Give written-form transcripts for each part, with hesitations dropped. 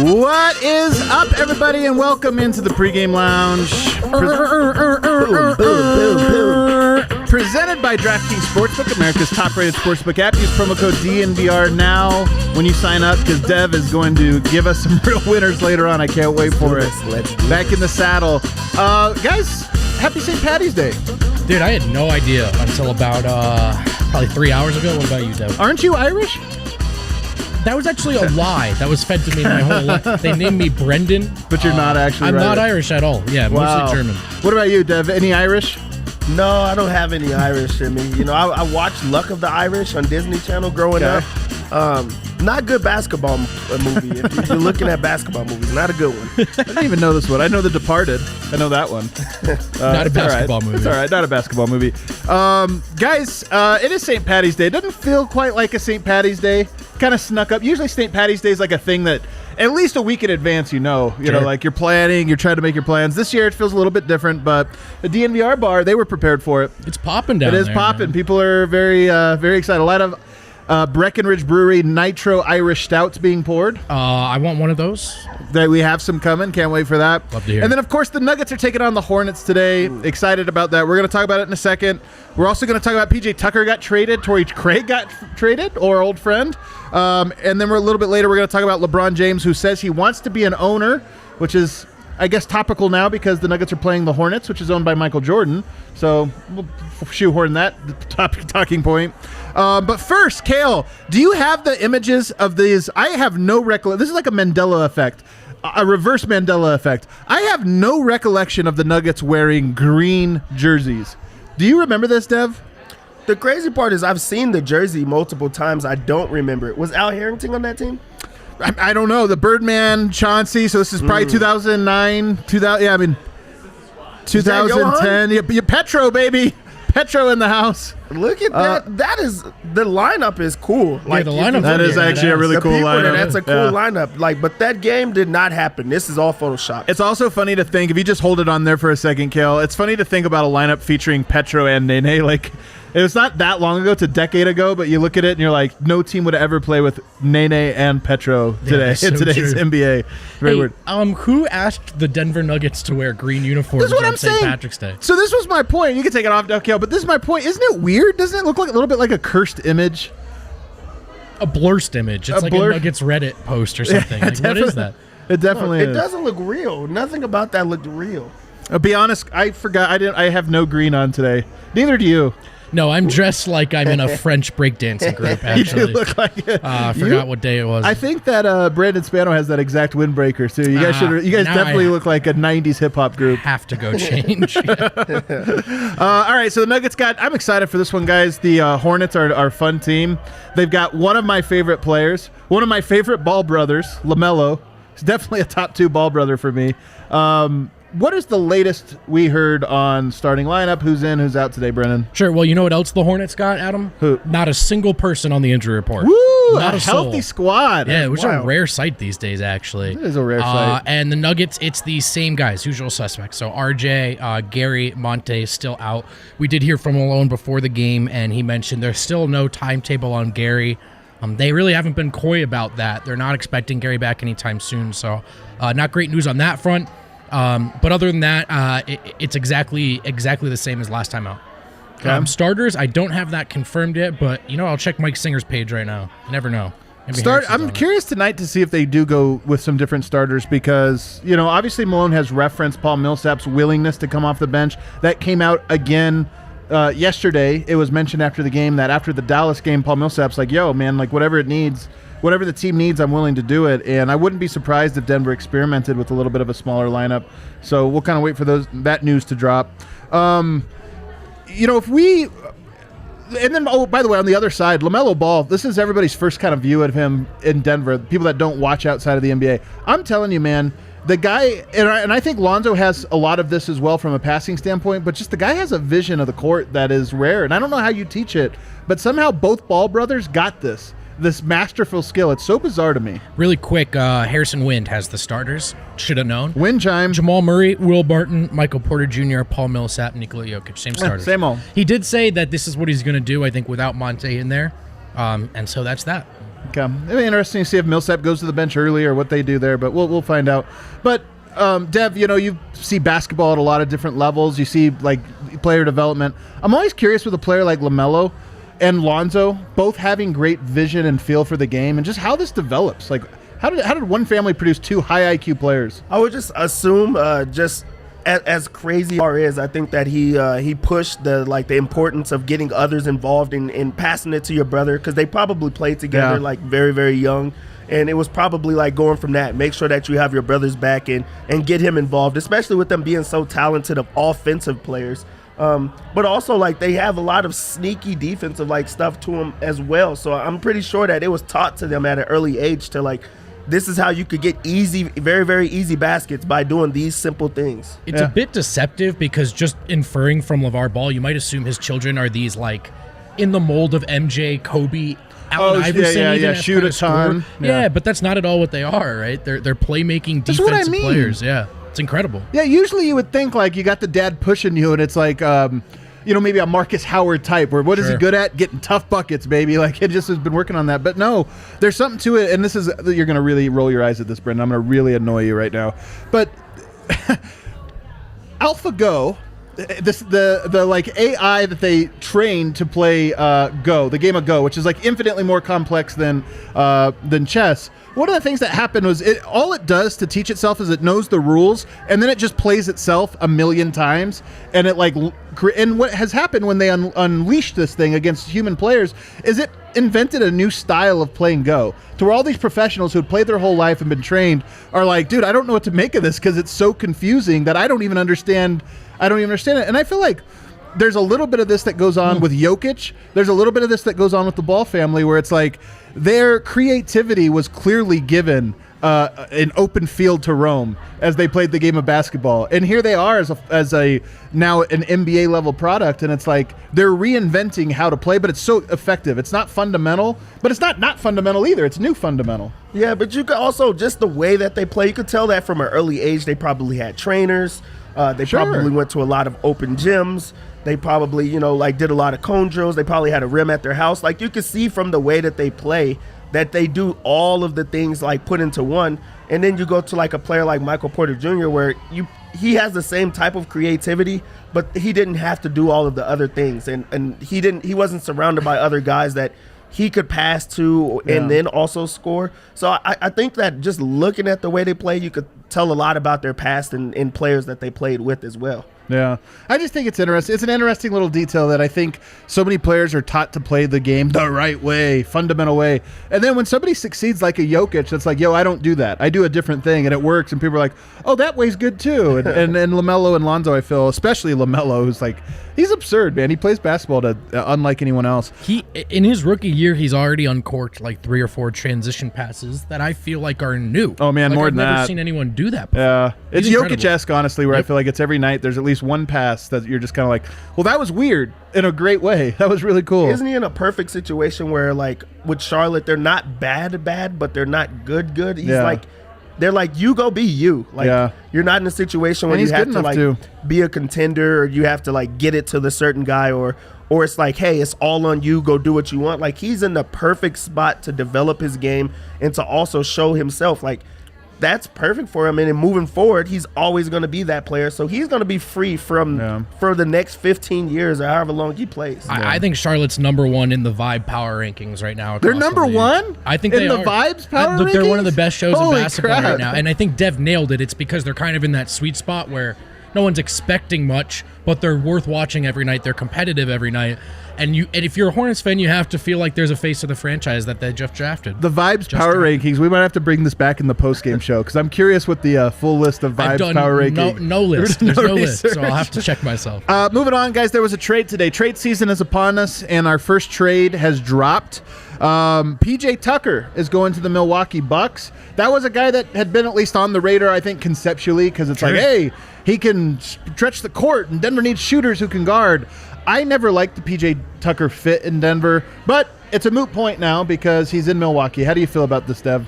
What is up, everybody, and welcome into the pregame lounge. Presented by DraftKings Sportsbook, America's top-rated sportsbook app. Use promo code DNVR now when you sign up, because Dev is going to give us some real winners later on. I can't wait for it. Back in the saddle. Guys, happy St. Patty's Day. Dude, I had no idea until about probably 3 hours ago. What about you, Dev? Aren't you Irish? That was actually a lie that was fed to me my whole life. They named me Brendan. But you're not actually I'm right. not Irish at all. Yeah, Wow. mostly German. What about you, Dev? Any Irish? No, I don't have any Irish in me. You know, I watched Luck of the Irish on Disney Channel growing up. Not good basketball movie. If you're looking at basketball movies, not a good one. I didn't even know this one. I know The Departed. I know that one. Not a basketball movie. It's all right. Not a basketball movie. Guys, it is St. Patty's Day. It doesn't feel quite like a St. Patty's Day. Kind of snuck up. Usually St. Patty's Day is like a thing that at least a week in advance you know, like you're planning, you're trying to make your plans. This year it feels a little bit different, but the DNVR bar, they were prepared for it. It's popping down there. It is popping. Man. People are very, very excited. A lot of Breckenridge Brewery Nitro Irish Stouts being poured. I want one of those. That we have some coming. Can't wait for that. Love to hear. And then, of course, the Nuggets are taking on the Hornets today. Excited about that. We're going to talk about it in a second. We're also going to talk about PJ Tucker got traded. Torrey Craig got traded, or old friend. And then we're a little bit later, we're going to talk about LeBron James, who says he wants to be an owner, which is, I guess, topical now because the Nuggets are playing the Hornets, which is owned by Michael Jordan. So we'll shoehorn that talking point. But first, Kale, do you have the images of these? I have no recollection. This is like a Mandela effect, a reverse Mandela effect. I have no recollection of the Nuggets wearing green jerseys. Do you remember this, Dev? The crazy part is I've seen the jersey multiple times. I don't remember it. Was Al Harrington on that team? I don't know. The Birdman, Chauncey. So this is probably 2009, 2000. Yeah, I mean, 2010. Yeah, Petro, baby. Petro in the house. Look at that. That is, the lineup is cool. Yeah, the lineup. That is actually a really cool lineup. That's a cool lineup. But that game did not happen. This is all Photoshop. It's also funny to think, if you just hold it on there for a second, Kale, it's funny to think about a lineup featuring Petro and Nene. Like, it was not that long ago. It's a decade ago, but you look at it and you're like, no team would ever play with Nene and Petro today in today's NBA. Very weird. Who asked the Denver Nuggets to wear green uniforms on St. Patrick's Day? So this was my point. You can take it off, Kale, but this is my point. Isn't it weird? Doesn't it look like a little bit like a cursed image? A blurst image. It's like a Nuggets Reddit post or something. Yeah, like, what is that? It definitely is. It doesn't look real. Nothing about that looked real. I'll be honest, I forgot. I have no green on today. Neither do you. No, I'm dressed like I'm in a French breakdancing group, actually. You do look like it. I forgot what day it was. I think that Brandon Spano has that exact windbreaker, too. You guys definitely look like a 90s hip-hop group. Have to go change. All right, so the Nuggets I'm excited for this one, guys. The Hornets are a fun team. They've got one of my favorite players, one of my favorite ball brothers, LaMelo. He's definitely a top 2 ball brother for me. What is the latest we heard on starting lineup? Who's in, who's out today, Brennan? Sure. Well, you know what else the Hornets got, Adam? Who? Not a single person on the injury report. Woo! Not a healthy squad. Yeah, which is a rare sight these days, actually. It is a rare sight. And the Nuggets, it's the same guys, usual suspects. So RJ, Gary, Monte is still out. We did hear from Malone before the game, and he mentioned there's still no timetable on Gary. They really haven't been coy about that. They're not expecting Gary back anytime soon. So not great news on that front. But other than that, it's exactly the same as last time out. Okay. Starters, I don't have that confirmed yet, but I'll check Mike Singer's page right now. You never know. I'm curious tonight to see if they do go with some different starters because, obviously Malone has referenced Paul Millsap's willingness to come off the bench. That came out again yesterday. It was mentioned after the game that after the Dallas game, Paul Millsap's like, yo, man, like whatever it needs, whatever the team needs, I'm willing to do it. And I wouldn't be surprised if Denver experimented with a little bit of a smaller lineup. So we'll kind of wait for that news to drop. If we – and then, by the way, on the other side, LaMelo Ball, this is everybody's first kind of view of him in Denver, people that don't watch outside of the NBA. I'm telling you, man, the guy – and I think Lonzo has a lot of this as well from a passing standpoint, but just the guy has a vision of the court that is rare. And I don't know how you teach it, but somehow both Ball brothers got this masterful skill. It's so bizarre to me. Really quick, Harrison Wind has the starters. Should have known. Wind chime. Jamal Murray, Will Barton, Michael Porter Jr., Paul Millsap, Nikola Jokic. Same starters. Same old. He did say that this is what he's going to do, I think, without Monte in there. And so that's that. Okay. It'll be interesting to see if Millsap goes to the bench early or what they do there, but we'll find out. But Dev, you see basketball at a lot of different levels. You see like player development. I'm always curious with a player like LaMelo and Lonzo, both having great vision and feel for the game, and just how this develops. Like, how did one family produce two high IQ players? I would just assume, as crazy as is, I think that he pushed the importance of getting others involved in passing it to your brother, because they probably played together like very, very young. And it was probably like going from that, make sure that you have your brother's back and get him involved, especially with them being so talented of offensive players. But also like they have a lot of sneaky defensive like stuff to them as well. So I'm pretty sure that it was taught to them at an early age to like, this is how you could get easy, very, very easy baskets by doing these simple things. It's a bit deceptive because just inferring from LeVar Ball, you might assume his children are these like in the mold of MJ, Kobe, Allen Iverson, shoot a ton. Yeah, but that's not at all what they are, right? They're playmaking defensive players. Yeah, it's incredible. Yeah, usually you would think like you got the dad pushing you, and it's like maybe a Marcus Howard type, where what is he good at? Getting tough buckets, baby. Like it just has been working on that. But no, there's something to it, and this is you're gonna really roll your eyes at this, Brendan. I'm gonna really annoy you right now, but AlphaGo. The like AI that they trained to play Go, the game of Go, which is like infinitely more complex than chess. One of the things that happened was all it does to teach itself is it knows the rules, and then it just plays itself a million times. And and what has happened when they unleashed this thing against human players is it invented a new style of playing Go, to where all these professionals who had played their whole life and been trained are like, dude, I don't know what to make of this because it's so confusing that I don't even understand it. And I feel like there's a little bit of this that goes on with Jokic. There's a little bit of this that goes on with the Ball family, where it's like their creativity was clearly given an open field to roam as they played the game of basketball. And here they are as a now an NBA level product, and it's like they're reinventing how to play, but it's so effective. It's not fundamental, but it's not fundamental either. It's new fundamental. Yeah, but you could also, just the way that they play, you could tell that from an early age they probably had trainers. They probably went to a lot of open gyms. They probably, did a lot of cone drills. They probably had a rim at their house. Like, you could see from the way that they play that they do all of the things like put into one. And then you go to like a player like Michael Porter Jr., where he has the same type of creativity, but he didn't have to do all of the other things. And he wasn't surrounded by other guys that he could pass to and then also score. So I think that just looking at the way they play, you could tell a lot about their past and players that they played with as well. Yeah, I just think it's interesting. It's an interesting little detail that I think so many players are taught to play the game the right way, fundamental way. And then when somebody succeeds like a Jokic, it's like, yo, I don't do that. I do a different thing, and it works. And people are like, oh, that way's good too. And LaMelo and Lonzo, I feel, especially LaMelo, who's like, he's absurd, man. He plays basketball unlike anyone else. In his rookie year, he's already uncorked like 3 or 4 transition passes that I feel like are new. Oh, man, more than that. I've never seen anyone do that before. Yeah, it's Jokic-esque, honestly, where I feel like it's every night there's at least one pass that you're just kind of like, well, that was weird in a great way. That was really cool. Isn't he in a perfect situation where, like, with Charlotte, they're not bad, but they're not good? He's like, they're like, you go be you. Like, you're not in a situation where you have to, like, be a contender, or you have to, like, get it to the certain guy, or it's like, hey, it's all on you, go do what you want. Like, he's in the perfect spot to develop his game and to also show himself. Like, that's perfect for him. And then moving forward, he's always going to be that player. So he's going to be free for the next 15 years or however long he plays. I think Charlotte's number 1 in the Vibe power rankings right now. They're number 1? I think in they the are. Vibes power rankings? They're one of the best shows in basketball crap. right now. And I think Dev nailed it. It's because they're kind of in that sweet spot where no one's expecting much, but they're worth watching every night. They're competitive every night. And if you're a Hornets fan, you have to feel like there's a face of the franchise that they just drafted. The Vibes power rankings, we might have to bring this back in the postgame show, because I'm curious what the full list of Vibes power rankings. No list. There's no list, so I'll have to check myself. Moving on, guys, there was a trade today. Trade season is upon us, and our first trade has dropped. PJ Tucker is going to the Milwaukee Bucks. That was a guy that had been at least on the radar, I think, conceptually, because it's like, hey, he can stretch the court, and Denver needs shooters who can guard. I never liked the PJ Tucker fit in Denver, but it's a moot point now because he's in Milwaukee. How do you feel about this, Dev?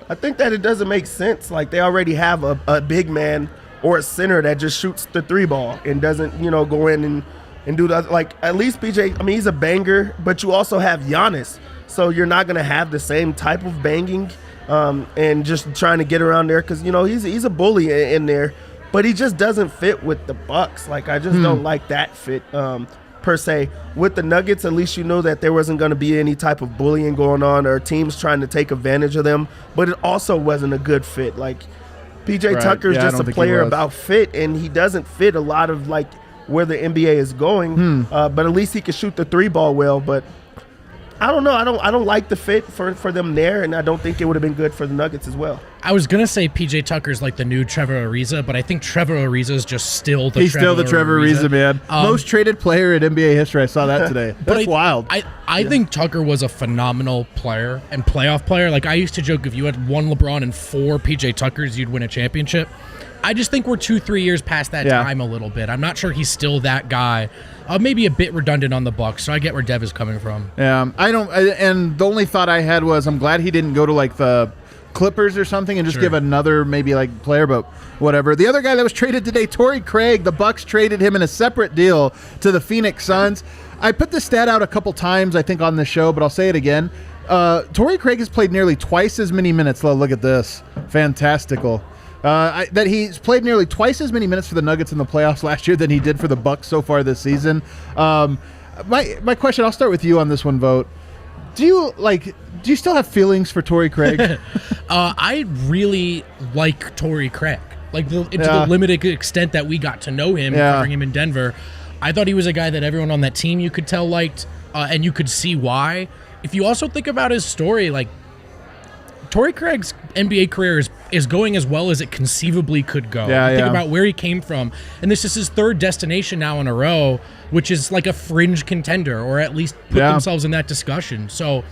I think that it doesn't make sense. Like, they already have a big man or a center that just shoots the 3 ball and doesn't, go in and do that. Like, at least PJ, I mean, he's a banger, but you also have Giannis. So you're not going to have the same type of banging and just trying to get around there because, he's a bully in there. But he just doesn't fit with the Bucks. Like, I just don't like that fit per se. With the Nuggets, at least you know that there wasn't going to be any type of bullying going on or teams trying to take advantage of them. But it also wasn't a good fit. Like, PJ Tucker's just a player about fit, and he doesn't fit a lot of, like, where the NBA is going. But at least he can shoot the 3-ball well. But I don't know. I don't like the fit for them there, and I don't think it would have been good for the Nuggets as well. I was going to say PJ Tucker's like the new Trevor Ariza, but I think Trevor Ariza is just still the He's still the Trevor Ariza, man. Most traded player in NBA history. I saw that today. That's wild. I think Tucker was a phenomenal player and playoff player. Like, I used to joke, if you had 1 LeBron and 4 PJ Tuckers, you'd win a championship. I just think we're 2-3 years past that time a little bit. I'm not sure he's still that guy. Maybe a bit redundant on the Bucks, so I get where Dev is coming from. Yeah, and the only thought I had was I'm glad he didn't go to like the Clippers or something and just give another maybe like player, but whatever. The other guy that was traded today, Torrey Craig, the Bucks traded him in a separate deal to the Phoenix Suns. I put this stat out a couple times, I think, on the show, but I'll say it again. Torrey Craig has played nearly twice as many minutes. Look at this. Fantastical. That he's played nearly twice as many minutes for the Nuggets in the playoffs last year than he did for the Bucks so far this season. My question, I'll start with you on this one, Vogt. Do you still have feelings for Torrey Craig? I really like Torrey Craig. Like, to the limited extent that we got to know him, covering him in Denver, I thought he was a guy that everyone on that team you could tell liked, and you could see why. If you also think about his story, like, Torrey Craig's NBA career is going as well as it conceivably could go. Think about where he came from. And this is his 3rd destination now in a row, which is like a fringe contender, or at least put themselves in that discussion. So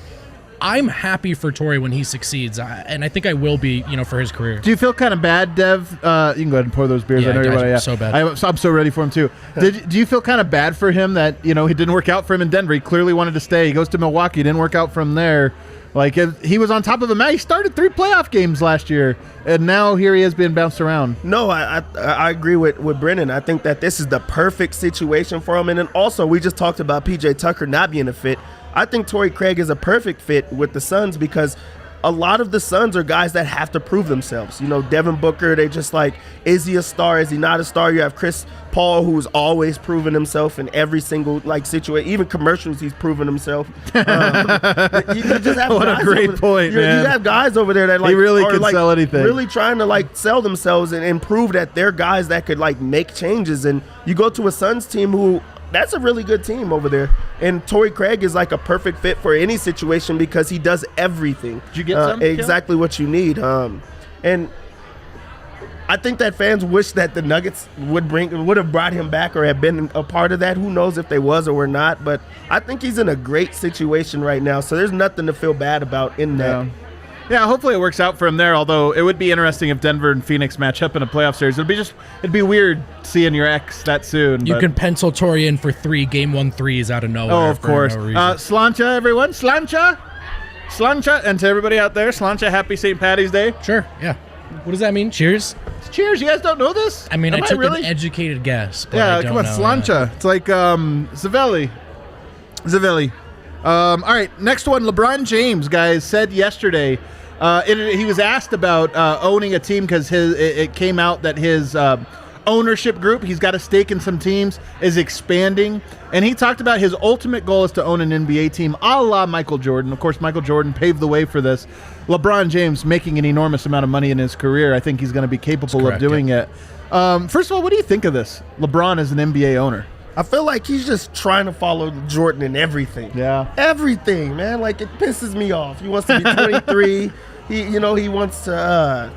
I'm happy for Torrey when he succeeds, and I think I will be, for his career. Do you feel kind of bad, Dev? You can go ahead and pour those beers. I know you're ready. So bad. I'm so ready for him too. Do you feel kind of bad for him that he didn't work out for him in Denver? He clearly wanted to stay. He goes to Milwaukee, didn't work out from there. Like, he was on top of the map. He started 3 playoff games last year, and now here he has been bounced around. No, I agree with Brennan. I think that this is the perfect situation for him. And then also, we just talked about PJ Tucker not being a fit. I think Torrey Craig is a perfect fit with the Suns because a lot of the Suns are guys that have to prove themselves. Devin Booker, they just like, is he a star? Is he not a star? You have Chris Paul, who's always proven himself in every single situation. Even commercials, he's proven himself. You just have what a great point, man. You have guys over there that like he really are can like sell anything. Really trying to like sell themselves and prove that they're guys that could like make changes. And you go to a Suns team who, that's a really good team over there. And Torrey Craig is like a perfect fit for any situation because he does everything. Did you get some? Exactly what you need. And I think that fans wish that the Nuggets would have brought him back or have been a part of that. Who knows if they was or were not. But I think he's in a great situation right now. So there's nothing to feel bad about in that. Yeah, hopefully it works out for him there, although it would be interesting if Denver and Phoenix match up in a playoff series. It'd be weird seeing your ex that soon. You can pencil Torrey in for 3 Game 1 threes out of nowhere. Oh, of course. Slancha, everyone. Slancha. And to everybody out there, Slancha, happy St. Patty's Day. Sure, yeah. What does that mean? Cheers? Cheers. You guys don't know this? I mean, I took an educated guess. But yeah, come on, Slancha. It's like Zavelli. All right, next one. LeBron James, guys, said yesterday he was asked about owning a team because it came out that his ownership group, he's got a stake in some teams, is expanding. And he talked about his ultimate goal is to own an NBA team a la Michael Jordan. Of course, Michael Jordan paved the way for this. LeBron James making an enormous amount of money in his career. I think he's going to be capable of doing it. First of all, what do you think of this? LeBron as an NBA owner. I feel like he's just trying to follow Jordan in everything. Yeah. Everything, man. Like, it pisses me off. He wants to be 23. He wants to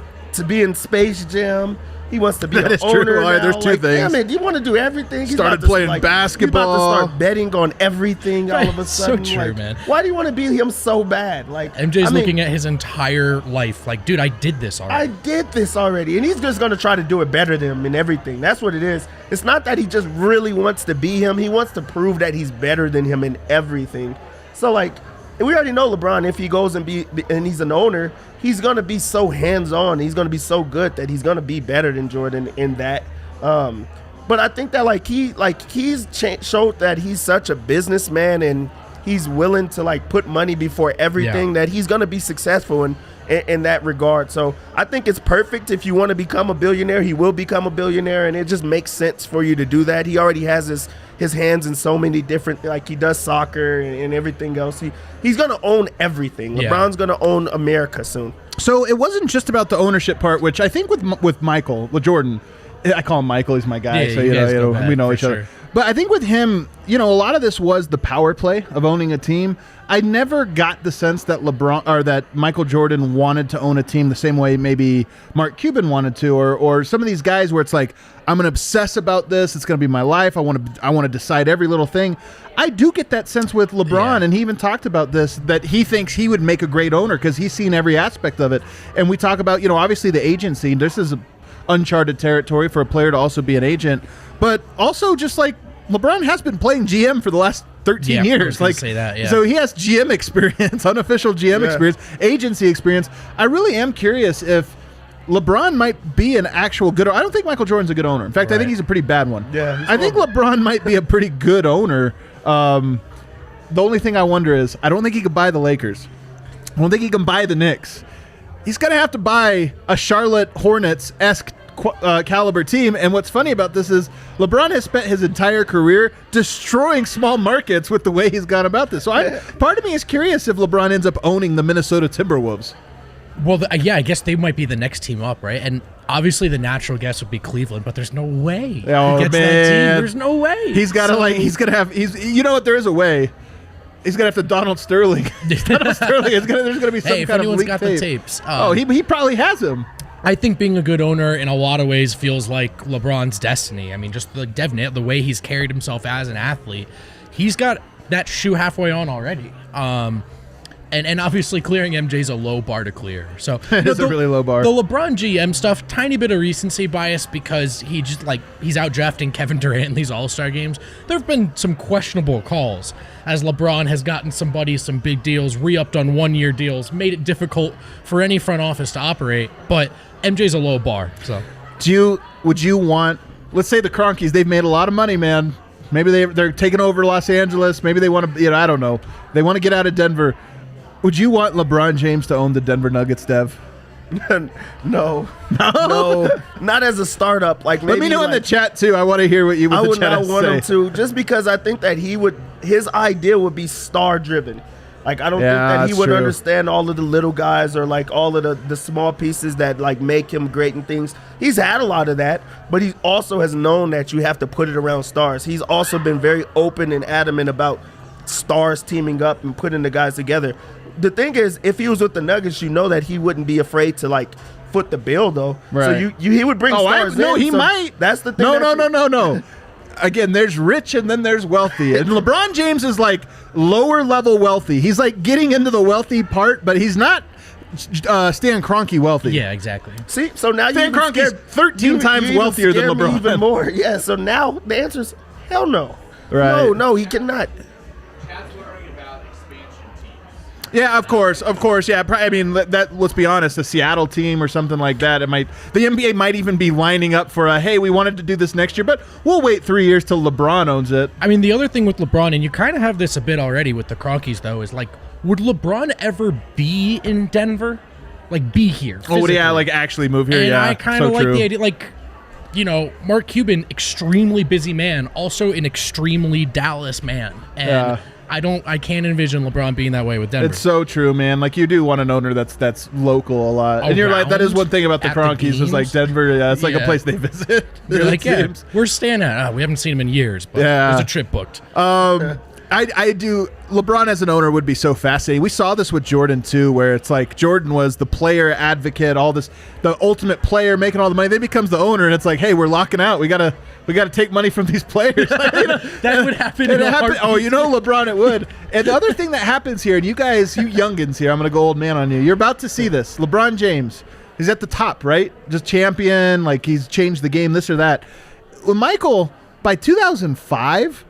be in Space Jam. He wants to be an owner true. now. There's two things. Man, you want to do everything. Started playing basketball. He's about to start betting on everything all of a sudden. So true, man. Why do you want to be him so bad? Like, MJ's looking at his entire life. Like, dude, I did this already. And he's just going to try to do it better than him in everything. That's what it is. It's not that he just really wants to be him. He wants to prove that he's better than him in everything. So, like, we already know LeBron, if he goes and he's an owner, he's going to be so hands-on. He's going to be so good that he's going to be better than Jordan in that. But I think that he's showed that he's such a businessman, and he's willing to like put money before everything, that he's going to be successful in that regard. So I think it's perfect. If you want to become a billionaire, he will become a billionaire, and it just makes sense for you to do that. He already has his hands in so many different, like he does soccer and everything else. He's going to own everything. LeBron's going to own America soon. So it wasn't just about the ownership part, which I think with Michael, with Jordan, I call him Michael, he's my guy, so we know each other. But I think with him, a lot of this was the power play of owning a team. I never got the sense that that Michael Jordan wanted to own a team the same way maybe Mark Cuban wanted to, or some of these guys where it's like, I'm going to obsess about this. It's going to be my life. I want to decide every little thing. I do get that sense with LeBron, and he even talked about this, that he thinks he would make a great owner because he's seen every aspect of it. And we talk about, obviously the agency. This is uncharted territory for a player to also be an agent, but also just like LeBron has been playing GM for the last 13 years. Like, say that, so he has GM experience, unofficial GM experience, agency experience. I really am curious if LeBron might be an actual good owner. I don't think Michael Jordan's a good owner. In fact, I think he's a pretty bad one. Yeah, I think LeBron might be a pretty good owner. The only thing I wonder is I don't think he could buy the Lakers. I don't think he can buy the Knicks. He's going to have to buy a Charlotte Hornets-esque caliber team. And what's funny about this is LeBron has spent his entire career destroying small markets with the way he's gone about this. So part of me is curious if LeBron ends up owning the Minnesota Timberwolves. Well, I guess they might be the next team up, right? And obviously the natural guess would be Cleveland, but there's no way he gets that team. There's no way. He's got to you know what? There is a way. He's gonna have to Donald Sterling. Donald Sterling is there's gonna be some kind of leaked got tape. The tapes. He probably has them. I think being a good owner in a lot of ways feels like LeBron's destiny. I mean, just like the way he's carried himself as an athlete, he's got that shoe halfway on already. And obviously clearing MJ's a low bar to clear. So it is a really low bar. The LeBron GM stuff, tiny bit of recency bias because he's out drafting Kevin Durant in these All-Star games. There have been some questionable calls as LeBron has gotten some big deals, re-upped on one-year deals, made it difficult for any front office to operate. But MJ's a low bar. So would you want, let's say the Cronkies, they've made a lot of money, man. Maybe they're taking over Los Angeles. Maybe they want to, I don't know. They want to get out of Denver. Would you want LeBron James to own the Denver Nuggets, Dev? No, not as a startup. Like, let me know in the chat too. I want to hear what you. I would not want him to, just because I think that his idea would be star driven. Like, I don't think that he would understand all of the little guys or like all of the small pieces that like make him great and things. He's had a lot of that, but he also has known that you have to put it around stars. He's also been very open and adamant about stars teaming up and putting the guys together. The thing is, if he was with the Nuggets, you know that he wouldn't be afraid to like foot the bill, though. Right. So he would bring stars. No, he might. That's the thing. No. Again, there's rich and then there's wealthy. And LeBron James is like lower level wealthy. He's like getting into the wealthy part, but he's not Stan Kroenke wealthy. Yeah, exactly. See, so now Stan Kroenke's 13 times wealthier than LeBron. Even more. Yeah. So now the answer is hell no. Right. No, he cannot. Yeah, of course. Yeah, I mean, let's be honest, a Seattle team or something like that. The NBA might even be lining up for hey, we wanted to do this next year, but we'll wait 3 years till LeBron owns it. I mean, the other thing with LeBron, and you kind of have this a bit already with the Cronkies, though, is like, would LeBron ever be in Denver? Like, be here physically? Oh, yeah, like actually move here, and yeah. I kind of like the idea, like, Mark Cuban, extremely busy man, also an extremely Dallas man. And I can't envision LeBron being that way with Denver. It's so true, man. Like, you do want an owner that's local a lot. And you're like, that is one thing about the Cronkies is like Denver, it's like a place they visit. You're like, where's Stan at? We haven't seen him in years, but there's a trip booked. I do. LeBron as an owner would be so fascinating. We saw this with Jordan too, where it's like Jordan was the player advocate, all this, the ultimate player making all the money. Then he becomes the owner, and it's like, hey, we're locking out. We gotta take money from these players. That would happen. Oh, LeBron, it would. And the other thing that happens here, and you guys, you youngins here, I'm gonna go old man on you. You're about to see this. LeBron James, he's at the top, right? Just champion, like he's changed the game, this or that. With Michael, by 2005.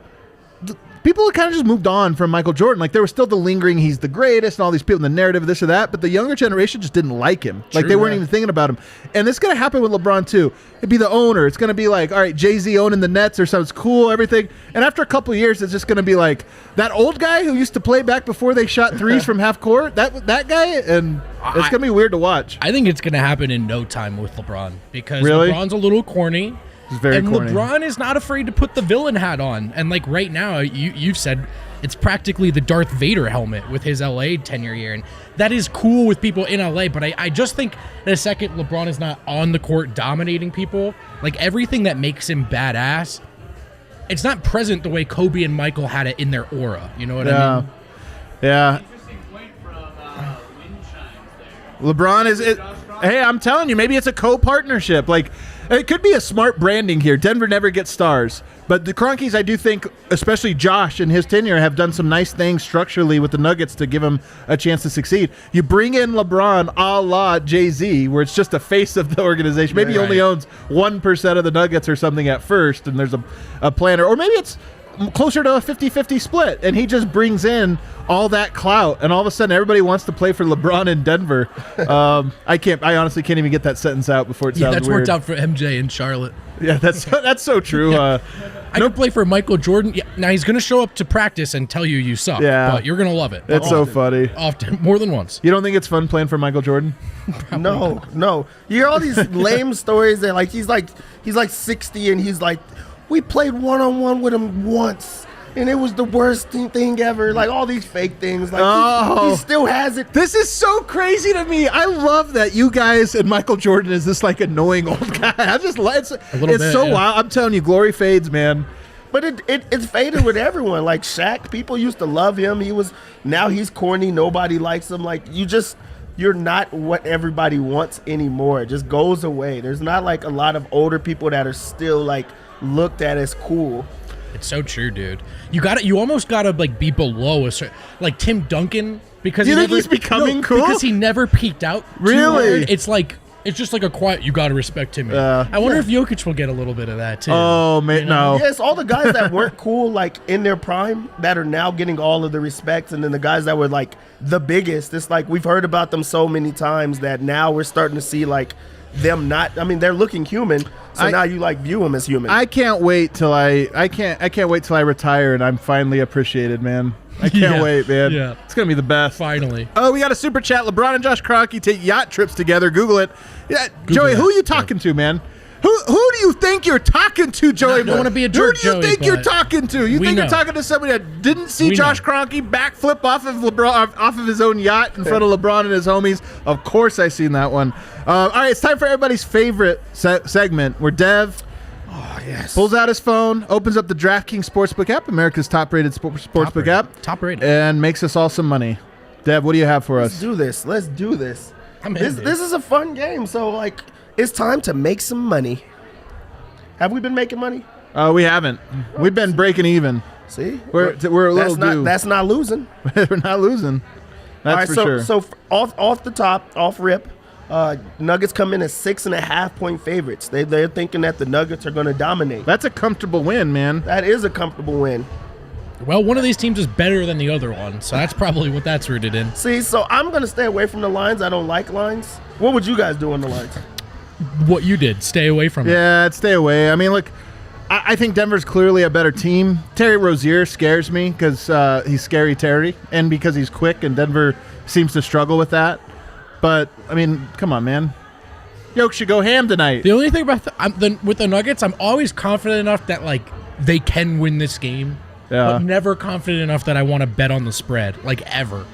people kind of just moved on from Michael Jordan. Like there was still the lingering, he's the greatest, and all these people, the narrative, this or that. But the younger generation just didn't like him. Like they weren't even thinking about him. And it's going to happen with LeBron too. It'd be the owner. It's going to be like, all right, Jay-Z owning the Nets or something. It's cool, everything. And after a couple of years, it's just going to be like that old guy who used to play back before they shot threes from half court. That guy, and it's going to be weird to watch. I think it's going to happen in no time with LeBron because Really? LeBron's a little corny. He's very corny. LeBron is not afraid to put the villain hat on. And like right now, you've said it's practically the Darth Vader helmet with his LA tenure year. And that is cool with people in LA. But I just think in a second, LeBron is not on the court dominating people. Like everything that makes him badass, it's not present the way Kobe and Michael had it in their aura. You know what I mean? Yeah. LeBron is it. Hey, I'm telling you, maybe it's a co-partnership. Like, it could be a smart branding here. Denver never gets stars. But the Cronkies, I do think, especially Josh and his tenure, have done some nice things structurally with the Nuggets to give them a chance to succeed. You bring in LeBron a la Jay-Z, where it's just a face of the organization. Maybe he only owns 1% of the Nuggets or something at first, and there's a planner. Or maybe it's closer to a 50-50 split, and he just brings in all that clout, and all of a sudden everybody wants to play for LeBron in Denver. I honestly can't even get that sentence out before it sounds that's weird. worked out for MJ in Charlotte. Yeah, that's so true. I could play for Michael Jordan. Yeah, now he's going to show up to practice and tell you suck. Yeah. But you're going to love it. It's so funny. Often, more than once. You don't think it's fun playing for Michael Jordan? No. You hear all these lame stories that like he's like 60 and he's like, we played one-on-one with him once and it was the worst thing ever. Like all these fake things. Like he still has it. This is so crazy to me. I love that you guys and Michael Jordan is this like annoying old guy. It's so wild. I'm telling you, glory fades, man. But it's faded with everyone. Like Shaq, people used to love him. Now he's corny. Nobody likes him. Like you're not what everybody wants anymore. It just goes away. There's not like a lot of older people that are still like looked at as cool. It's so true, dude. You almost gotta like be below like Tim Duncan because he's becoming cool because he never peaked out. Really, it's just like a quiet. You gotta respect him. I wonder if Jokic will get a little bit of that too. Oh man, no. Yes, all the guys that weren't cool like in their prime that are now getting all of the respect, and then the guys that were like the biggest. It's like we've heard about them so many times that now we're starting to see like them not. I mean, they're looking human. So now you like view them as human. I can't wait till I can't wait till I retire and I'm finally appreciated, man. I can't wait, man. Yeah. It's going to be the best. Finally. Oh, we got a super chat. LeBron and Josh Kroenke take yacht trips together. Google it. Yeah, Joey, who are you talking to, man? Who do you think you're talking to, Joey? I don't want to be a jerk, Who do you think you're talking to? You think you're talking to somebody that didn't see Josh Kroenke backflip off of LeBron, off of his own yacht in front of LeBron and his homies? Of course I seen that one. All right, it's time for everybody's favorite segment where Dev pulls out his phone, opens up the DraftKings Sportsbook app, America's top-rated sportsbook app. Top-rated. And makes us all some money. Dev, what do you have for us? Let's do this. This is a fun game, so like it's time to make some money. Have we been making money? We haven't. We've been breaking even. See? We're a little due. That's not losing. We're not losing. That's for sure. So off the top, off rip, Nuggets come in as 6.5 point favorites. They're thinking that the Nuggets are going to dominate. That's a comfortable win, man. That is a comfortable win. Well, one of these teams is better than the other one, so that's probably what that's rooted in. See, so I'm going to stay away from the lines. I don't like lines. What would you guys do on the lines? What you did, stay away from it. Yeah, stay away. I mean, look, I think Denver's clearly a better team. Terry Rozier scares me because he's scary Terry, and because he's quick, and Denver seems to struggle with that. But, I mean, come on, man. Yoke should go ham tonight. The only thing about with the Nuggets, I'm always confident enough that, like, they can win this game. Yeah. But never confident enough that I want to bet on the spread, like, ever.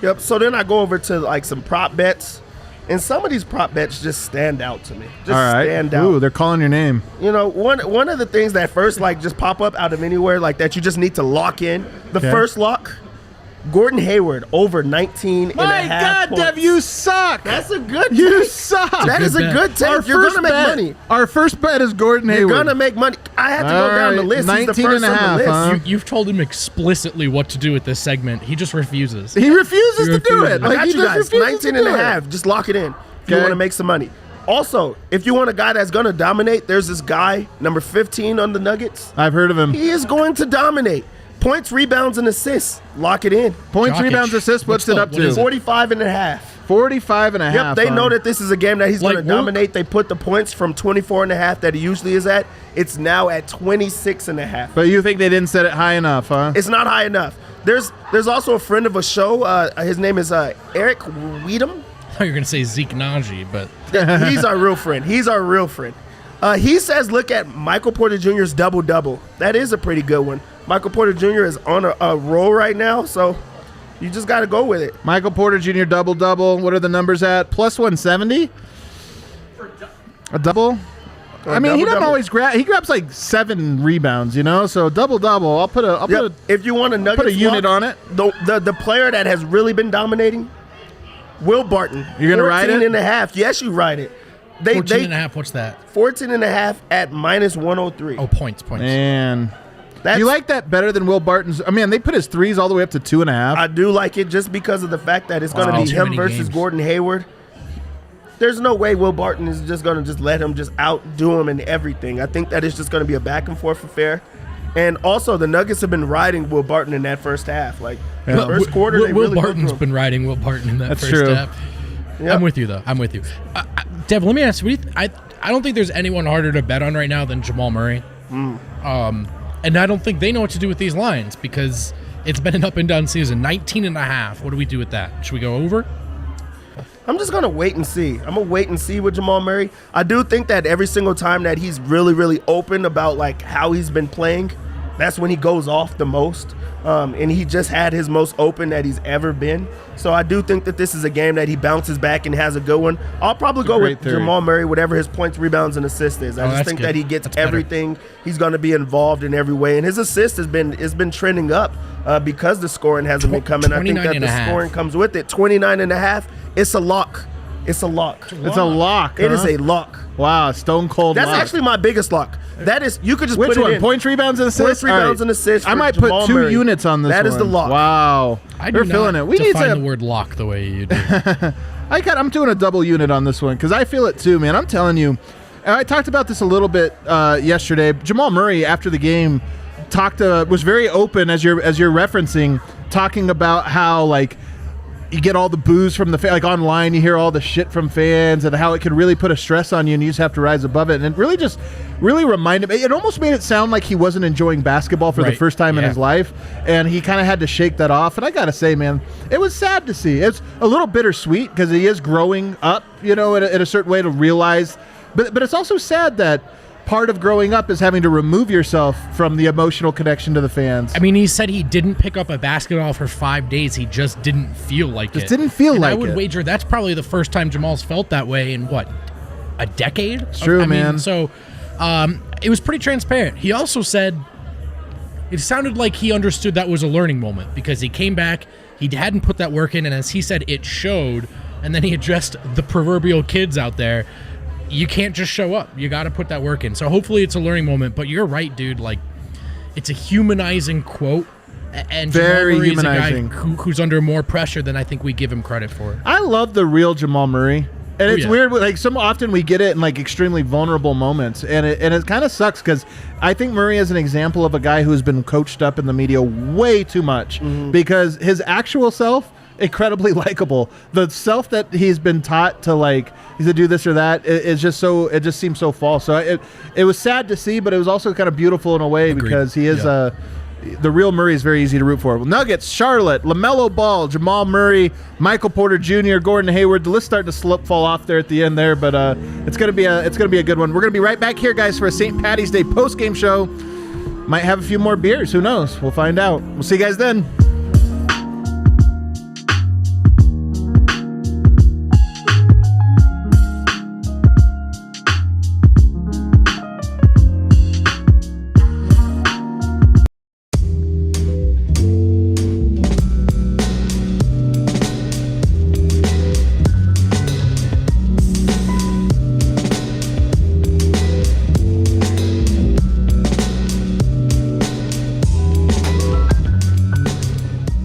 Yep, so then I go over to, like, some prop bets. And some of these prop bets just stand out to me. Stand out. Ooh, they're calling your name. You know, one of the things that first, like, just pop up out of anywhere, like, that you just need to lock in. The first lock, Gordon Hayward, over 19 and a half My God, points. Dev, you suck. That's a good You take. suck. That is a good take. You're going to make money. Our first bet is Gordon Hayward. You're going to make money. I have to go down the list. 19 He's the first and a half, on the list. huh? You've told him explicitly what to do with this segment. He just refuses. He refuses to do it. I Like, got he you just guys. refuses 19 to and a do it. half. Just lock it in if you Okay. want to make some money. Also, if you want a guy that's going to dominate, there's this guy, number 15 on the Nuggets. I've heard of him. He is going to dominate. Points, rebounds, and assists. Lock it in. Points, Jokic. rebounds, assists. What's it up to? 45.5. 45.5. Yep, they know that this is a game that he's going to Like, dominate. They put the points from 24.5 that he usually is at. It's now at 26.5. But you think they didn't set it high enough, huh? It's not high enough. There's also a friend of a show. His name is Eric Weedham. I thought you were going to say Zeke Najee, but He's our real friend. He says, look at Michael Porter Jr.'s double-double. That is a pretty good one. Michael Porter Jr. is on a roll right now, so you just got to go with it. Michael Porter Jr. double-double. What are the numbers at? Plus 170? A double? I mean, he doesn't always grab. He grabs like 7 rebounds, you know. So double-double. I'll put a. If you want a Nuggets put a unit on it. The player that has really been dominating, Will Barton. You're gonna ride it? 14.5. Yes, you ride it. 14.5, what's that? 14.5 at minus 103. Oh, points. Man. Do you like that better than Will Barton's? I mean, they put his threes all the way up to 2.5. I do like it just because of the fact that it's going to be Too him many versus games. Gordon Hayward. There's no way Will Barton is just going to just let him just outdo him in everything. I think that it's just going to be a back and forth affair. And also, the Nuggets have been riding Will Barton in that first half. Like, the first quarter, they Will really Barton's put him. been riding Will Barton in that That's first true. half. Yep. I'm with you, though. I'm with you. Dev, let me ask you, I don't think there's anyone harder to bet on right now than Jamal Murray. And I don't think they know what to do with these lines because it's been an up and down season. 19.5. What do we do with that? Should we go over? I'm just going to wait and see. I'm going to wait and see with Jamal Murray. I do think that every single time that he's really, really open about like how he's been playing, that's when he goes off the most. And he just had his most open that he's ever been. So I do think that this is a game that he bounces back and has a good one. I'll probably go with Jamal Murray, whatever his points, rebounds, and assists is. I just think that he gets everything. He's going to be involved in every way. And his assist has been trending up because the scoring hasn't been coming. I think that the scoring comes with it. 29.5. It's a lock. It's a lock. It's a lock. It is a lock. Wow, stone cold That's lock. actually my biggest lock. That is, you could just Which put it one? in. Points, rebounds, and assists? Points, rebounds, All and assists I for might Jamal put 2 Murray. units on this That one. is the lock. Wow. I They're do feeling not it. We need define to. the word lock the way you do. I'm doing a double unit on this one because I feel it too, man. I'm telling you. I talked about this a little bit yesterday. Jamal Murray, after the game, was very open, as you're referencing, talking about how like you get all the boos from the like online, you hear all the shit from fans and how it can really put a stress on you and you just have to rise above it. And it really reminded me, it almost made it sound like he wasn't enjoying basketball for the first time in his life. And he kind of had to shake that off. And I got to say, man, it was sad to see. It's a little bittersweet because he is growing up, you know, in a certain way to realize. But it's also sad that part of growing up is having to remove yourself from the emotional connection to the fans. I mean, he said he didn't pick up a basketball for 5 days. He just didn't feel like it. Didn't feel like it. I would wager that's probably the first time Jamal's felt that way in, what, a decade? It's true, man. So it was pretty transparent. He also said it sounded like he understood that was a learning moment because he came back, he hadn't put that work in, and as he said, it showed, and then he addressed the proverbial kids out there. You can't just show up. You got to put that work in. So hopefully it's a learning moment. But you're right, dude. Like, it's a humanizing quote. And very Jamal Murray humanizing. is a guy who's under more pressure than I think we give him credit for. I love the real Jamal Murray. And it's weird, like often we get it in like extremely vulnerable moments. And it kind of sucks because I think Murray is an example of a guy who's been coached up in the media way too much because his actual self, incredibly likable. The self that he's been taught to like, he's to do this or that, it just seems so false. So it was sad to see, but it was also kind of beautiful in a way because he is the real Murray is very easy to root for. Well, Nuggets, Charlotte, LaMelo Ball, Jamal Murray, Michael Porter Jr., Gordon Hayward. The list starting to fall off there at the end there, but it's gonna be a good one. We're gonna be right back here, guys, for a St. Patty's Day post-game show. Might have a few more beers. Who knows? We'll find out. We'll see you guys then.